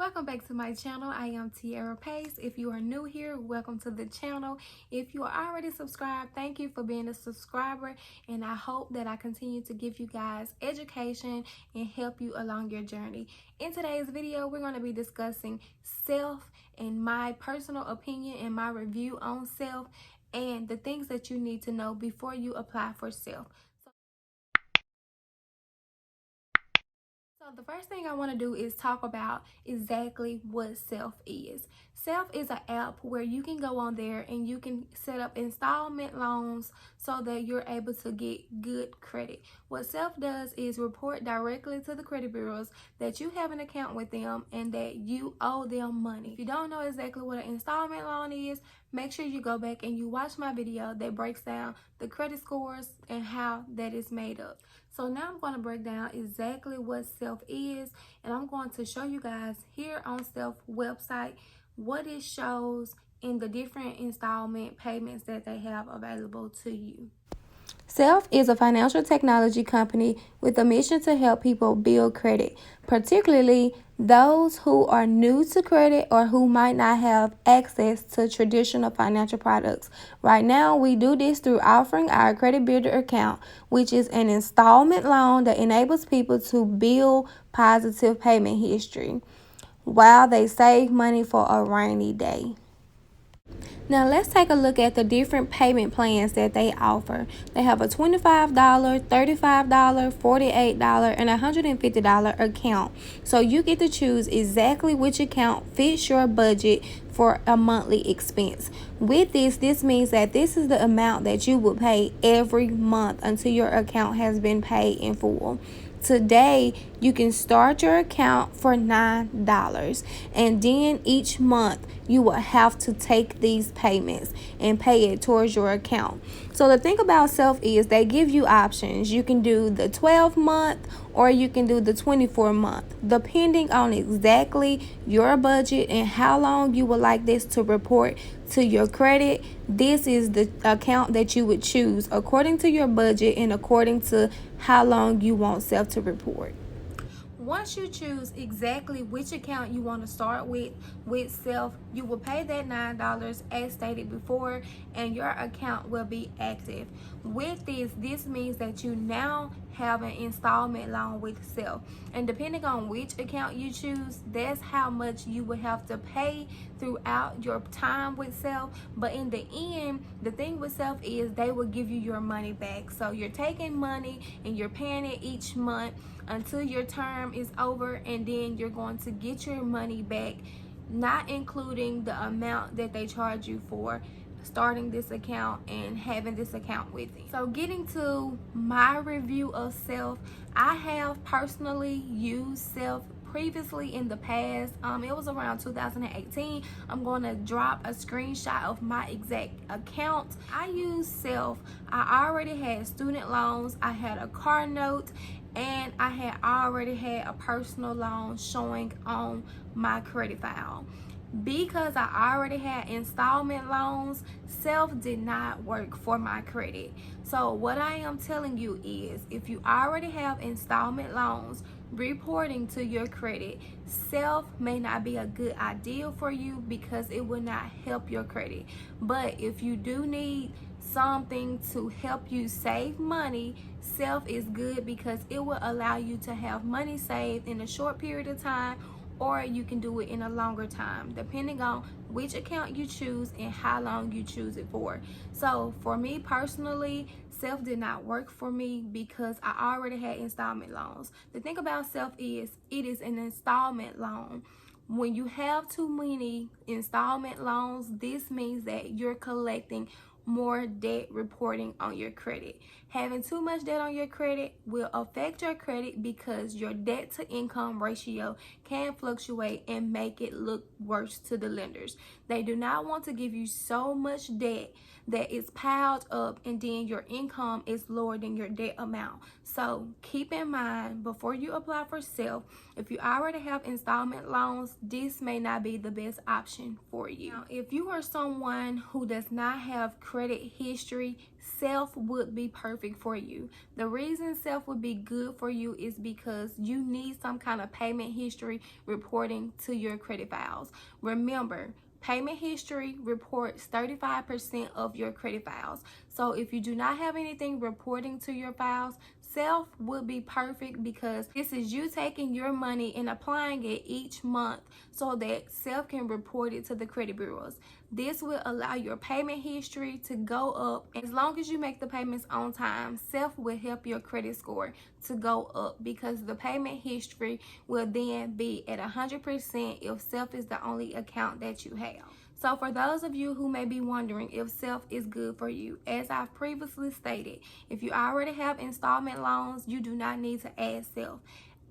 Welcome back to my channel. I am Tiara Pace. If you are new here, welcome to the channel. If you are already subscribed, thank you for being a subscriber, and I hope that I continue to give you guys education and help you along your journey. In today's video, we're going to be discussing self and my personal opinion and my review on self and the things that you need to know before you apply for self. So the first thing I want to do is talk about exactly what Self is. Self is an app where you can go on there and you can set up installment loans so that you're able to get good credit. What Self does is report directly to the credit bureaus that you have an account with them and that you owe them money. If you don't know exactly what an installment loan is, make sure you go back and you watch my video that breaks down the credit scores and how that is made up. So now I'm going to break down exactly what Self is, and I'm going to show you guys here on Self website what it shows in the different installment payments that they have available to you. Self is a financial technology company with a mission to help people build credit, particularly those who are new to credit or who might not have access to traditional financial products. Right now, we do this through offering our Credit Builder account, which is an installment loan that enables people to build positive payment history while they save money for a rainy day. Now let's take a look at the different payment plans that they offer. They have a $25, $35, $48, and $150 account. So you get to choose exactly which account fits your budget for a monthly expense. With this means that this is the amount that you will pay every month until your account has been paid in full. Today, you can start your account for $9, and then each month you will have to take these payments and pay it towards your account. So the thing about Self is they give you options. You can do the 12-month or you can do the 24-month, depending on exactly your budget and how long you would like this to report to your credit. This is the account that you would choose according to your budget and according to how long you want Self to report. Once you choose exactly which account you want to start with Self, you will pay that $9 as stated before, and your account will be active. With this means that you now have an installment loan with Self, and depending on which account you choose, that's how much you will have to pay throughout your time with Self. But in the end, the thing with Self is they will give you your money back. So you're taking money and you're paying it each month until your term is over, and then you're going to get your money back, not including the amount that they charge you for starting this account and having this account with you. So getting to my review of Self, I have personally used Self previously in the past. It was around 2018. I'm going to drop a screenshot of my exact account. I used Self. I already had student loans, I had a car note, and I had already had a personal loan showing on my credit file. Because I already had installment loans, Self did not work for my credit. So what I am telling you is, if you already have installment loans reporting to your credit, Self may not be a good idea for you because it will not help your credit. But if you do need something to help you save money, Self is good because it will allow you to have money saved in a short period of time, or you can do it in a longer time, depending on which account you choose and how long you choose it for. So for me personally, Self did not work for me because I already had installment loans. The thing about Self is it is an installment loan. When you have too many installment loans, this means that you're collecting more debt reporting on your credit. Having too much debt on your credit will affect your credit because your debt to income ratio can fluctuate and make it look worse to the lenders. They do not want to give you so much debt that is piled up and then your income is lower than your debt amount. So keep in mind, before you apply for Self, if you already have installment loans, this may not be the best option for you. Now, if you are someone who does not have credit credit history, Self would be perfect for you. The reason Self would be good for you is because you need some kind of payment history reporting to your credit files. Remember, payment history reports 35% of your credit files. So if you do not have anything reporting to your files, Self will be perfect because this is you taking your money and applying it each month so that Self can report it to the credit bureaus. This will allow your payment history to go up. As long as you make the payments on time, Self will help your credit score to go up because the payment history will then be at 100% if Self is the only account that you have. So for those of you who may be wondering if Self is good for you, as I've previously stated, if you already have installment loans, you do not need to add Self.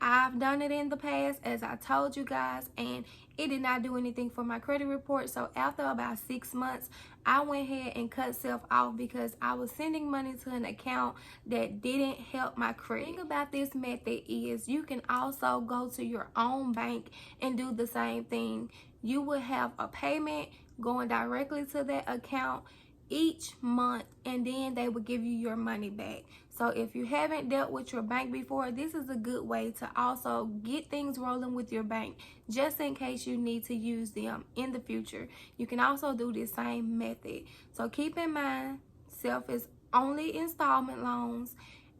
I've done it in the past, as I told you guys, and it did not do anything for my credit report. So after about 6 months, I went ahead and cut Self off because I was sending money to an account that didn't help my credit. The thing about this method is you can also go to your own bank and do the same thing. You will have a payment going directly to that account each month, and then they will give you your money back. So if you haven't dealt with your bank before, this is a good way to also get things rolling with your bank just in case you need to use them in the future. You can also do the same method. So keep in mind, Self is only installment loans,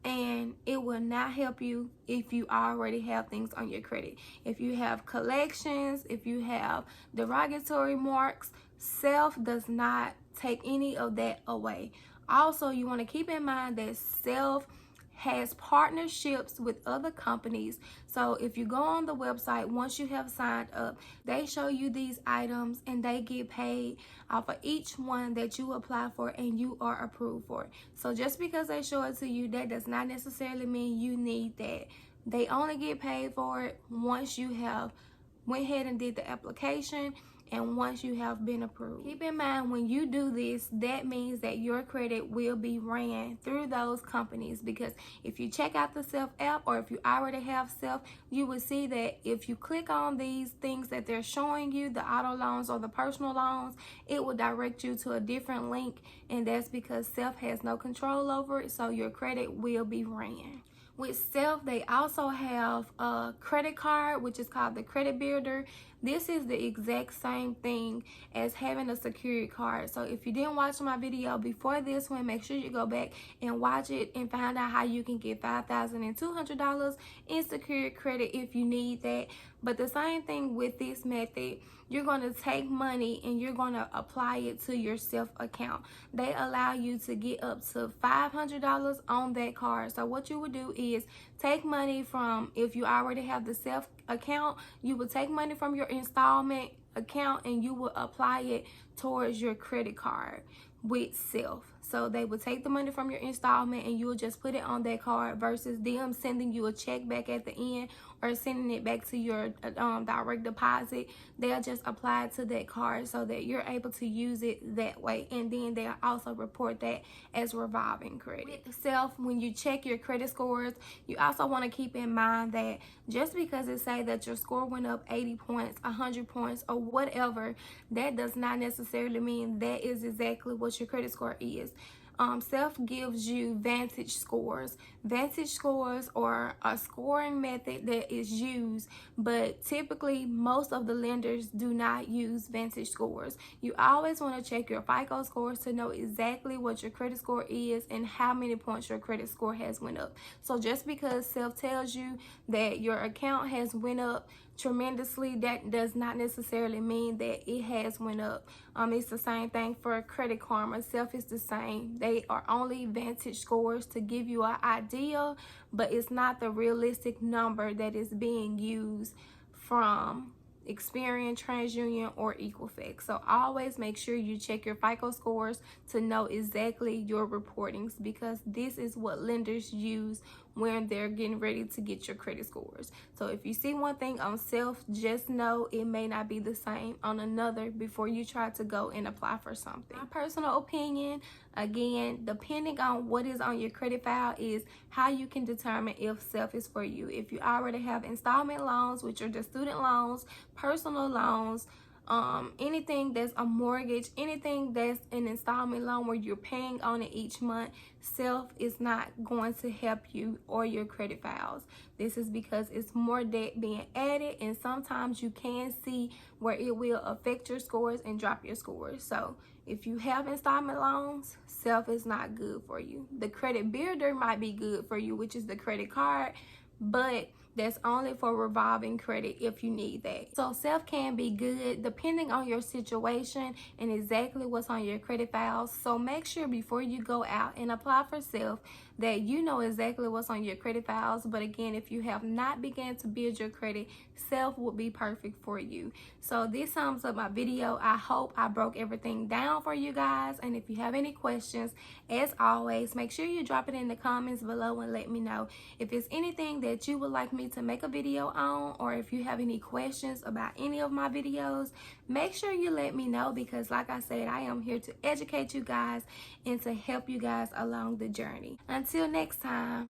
and it will not help you if you already have things on your credit. If you have collections, if you have derogatory marks, Self does not take any of that away. Also, you want to keep in mind that Self has partnerships with other companies. So if you go on the website, once you have signed up, they show you these items and they get paid off of each one that you apply for and you are approved for. So just because they show it to you, that does not necessarily mean you need that. They only get paid for it once you have went ahead and did the application and once you have been approved. Keep in mind, when you do this, that means that your credit will be ran through those companies, because if you check out the Self app, or if you already have Self, you will see that if you click on these things that they're showing you, the auto loans or the personal loans, it will direct you to a different link, and that's because Self has no control over it, so your credit will be ran. With Self, they also have a credit card, which is called the Credit Builder. This is the exact same thing as having a security card. So if you didn't watch my video before this one, make sure you go back and watch it and find out how you can get $5,200 in secured credit if you need that. But the same thing with this method, you're going to take money and you're going to apply it to your Self account. They allow you to get up to $500 on that card. So what you would do is take money from, if you already have the Self account, you would take money from your installment account and you will apply it towards your credit card with Self. So they would take the money from your installment and you will just put it on that card versus them sending you a check back at the end or sending it back to your direct deposit. They'll just apply it to that card so that you're able to use it that way. And then they'll also report that as revolving credit. With Self, when you check your credit scores, you also want to keep in mind that just because it say that your score went up 80 points, 100 points, or whatever, that does not necessarily mean that is exactly what your credit score is. Self gives you Vantage scores. Vantage scores are a scoring method that is used, but typically most of the lenders do not use Vantage scores. You always want to check your FICO scores to know exactly what your credit score is and how many points your credit score has went up. So just because Self tells you that your account has went up tremendously, that does not necessarily mean that it has went up. It's the same thing for Credit Karma. Self is the same. They are only Vantage scores to give you an idea, but it's not the realistic number that is being used from Experian, TransUnion, or Equifax. So always make sure you check your FICO scores to know exactly your reportings, because this is what lenders use when they're getting ready to get your credit scores. So if you see one thing on Self, just know it may not be the same on another before you try to go and apply for something. My personal opinion, again, depending on what is on your credit file, is how you can determine if Self is for you. If you already have installment loans, which are the student loans, personal loans, anything that's a mortgage, anything that's an installment loan where you're paying on it each month, self is not going to help you or your credit files. This is because it's more debt being added, and sometimes you can see where it will affect your scores and drop your scores. So if you have installment loans, self is not good for you. The credit builder might be good for you, which is the credit card, but that's only for revolving credit if you need that. So self can be good depending on your situation and exactly what's on your credit files. So make sure before you go out and apply for self that you know exactly what's on your credit files. But again, if you have not begun to build your credit, self will be perfect for you. So this sums up my video. I hope I broke everything down for you guys. And if you have any questions, as always, make sure you drop it in the comments below and let me know. If it's anything that you would like me to make a video on, or if you have any questions about any of my videos, make sure you let me know, because like I said, I am here to educate you guys and to help you guys along the journey. Until next time.